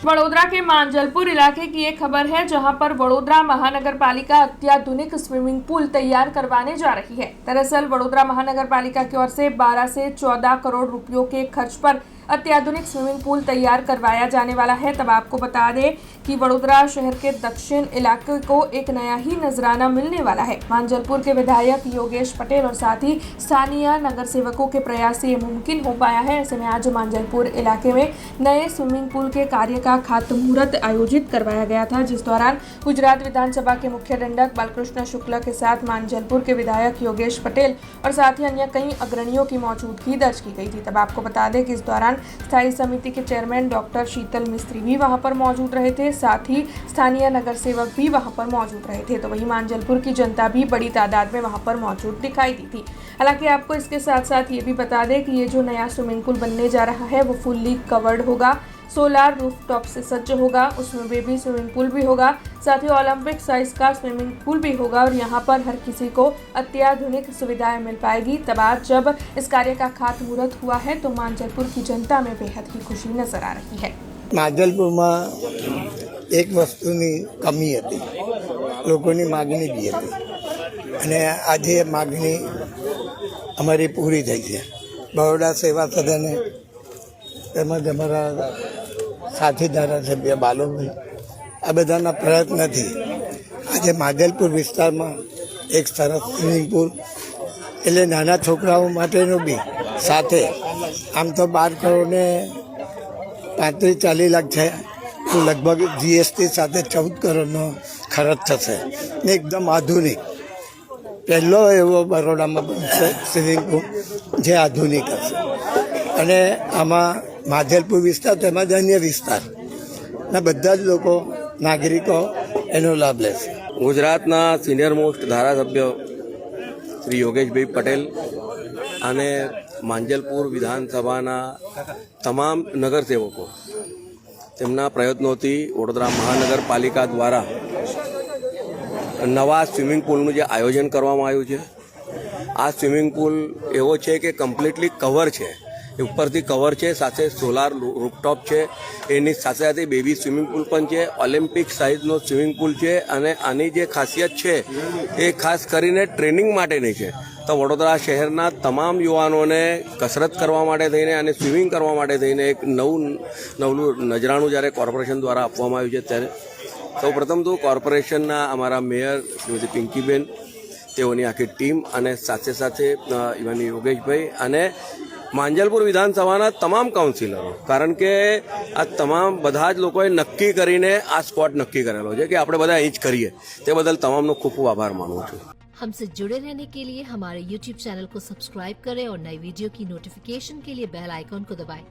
वडोदरा के मांजलपुर इलाके की एक खबर है, जहां पर वडोदरा महानगर पालिका अत्याधुनिक स्विमिंग पूल तैयार करवाने जा रही है। दरअसल वडोदरा महानगर पालिका की ओर से 12 से 14 करोड़ रुपयों के खर्च पर अत्याधुनिक स्विमिंग पूल तैयार करवाया जाने वाला है। तब आपको बता दें कि वडोदरा शहर के दक्षिण इलाके को एक नया ही नजराना मिलने वाला है। मांजलपुर के विधायक योगेश पटेल और साथ ही स्थानीय नगर सेवकों के प्रयास से ये मुमकिन हो पाया है। ऐसे में आज मांजलपुर इलाके में नए स्विमिंग पूल के कार्य का खातमुहूर्त आयोजित करवाया गया था, जिस दौरान गुजरात विधानसभा के मुख्य दंडक बालकृष्ण शुक्ला के साथ मांजलपुर के विधायक योगेश पटेल और साथ ही अन्य कई अग्रणियों की मौजूदगी दर्ज की गई थी। तब आपको बता दें कि इस दौरान स्थायी समिति के चेयरमैन डॉक्टर शीतल मिस्त्री भी वहां पर मौजूद रहे थे, साथ ही स्थानीय नगर सेवक भी वहां पर मौजूद रहे थे। तो वहीं मांजलपुर की जनता भी बड़ी तादाद में वहां पर मौजूद दिखाई दी थी। हालांकि आपको इसके साथ साथ ये भी बता दें कि ये जो नया स्विमिंग पूल बनने जा रहा है वो फुल्ली कवर्ड होगा, सोलार रूफटॉप से सज्ज होगा, उसमें बेबी स्विमिंग पूल भी होगा, साथ ही ओलंपिक साइज का स्विमिंग पूल भी होगा और यहाँ पर हर किसी को अत्याधुनिक सुविधाएं मिल पाएगी। तब आज जब इस कार्य का खातमुहूर्त हुआ है तो मांजलपुर की जनता में बेहद ही खुशी नजर आ रही है। मांजलपुर एक वस्तुની કમી હતી, લોકોની માગણી બી હતી અને આજે માગણી અમારી પૂરી થઈ છે। બરોડા સેવા સદને તેમજ અમારા સાથી ધારાસભ્ય બાલુભાઈ આ બધાના પ્રયત્નથી આજે માંજલપુર વિસ્તારમાં એક સરસ સ્વિમિંગ પૂલ એટલે નાના છોકરાઓ માટેનું બી સાથે આમ તો 12 કરોડ ને 35-40 લાખ છે, તો લગભગ જીએસટી સાથે 14 કરોડનો ખર્ચ થશે ને એકદમ આધુનિક પહેલો એવો બરોડામાં બનશે સ્વિમિંગ પૂલ જે આધુનિક હશે અને આમાં માંજલપુર વિસ્તાર તેમજ અન્ય વિસ્તારના બધા જ લોકો નાગરિકો એનો લાભ લેશે। ગુજરાતના સિનિયર મોસ્ટ ધારાસભ્ય શ્રી યોગેશભાઈ પટેલ અને માંજલપુર વિધાનસભાના તમામ નગરસેવકો તેમના પ્રયત્નોથી વડોદરા મહાનગરપાલિકા દ્વારા નવા સ્વિમિંગ પૂલનું જે આયોજન કરવામાં આવ્યું છે, આ સ્વિમિંગ પૂલ એવો છે કે કમ્પ્લીટલી કવર છે, ઉપરથી કવર છે, સાથે સોલાર રૂફટોપ છે, એની સાથે સાથે બેબી સ્વિમિંગ પૂલ પણ છે, ઓલિમ્પિક સાઇઝનો સ્વિમિંગ પૂલ છે અને આની જે ખાસિયત છે એ ખાસ કરીને ટ્રેનિંગ માટેની છે। તો વડોદરા શહેરના તમામ યુવાનોને કસરત કરવા માટે થઈને અને સ્વિમિંગ કરવા માટે થઈને એક નવલું નજરાણું જ્યારે કોર્પોરેશન દ્વારા આપવામાં આવ્યું છે, ત્યારે સૌપ્રથમ તો કોર્પોરેશનના અમારા મેયર શ્રીમતી પિંકીબેન, તેઓની આખી ટીમ અને સાથે સાથે ઇવન યોગેશભાઈ અને માંજલપુર વિધાનસભાના તમામ કાઉન્સિલરો, કારણ કે આ તમામ બધા જ લોકોએ નક્કી કરીને આ સ્પોટ નક્કી કરેલો છે કે આપણે બધા અહીં જ કરીએ, તે બદલ તમામનો ખૂબ ખૂબ આભાર માનું છું। हमसे जुड़े रहने के लिए हमारे YouTube चैनल को सब्सक्राइब करें और नई वीडियो की नोटिफिकेशन के लिए बेल आइकॉन को दबाएं।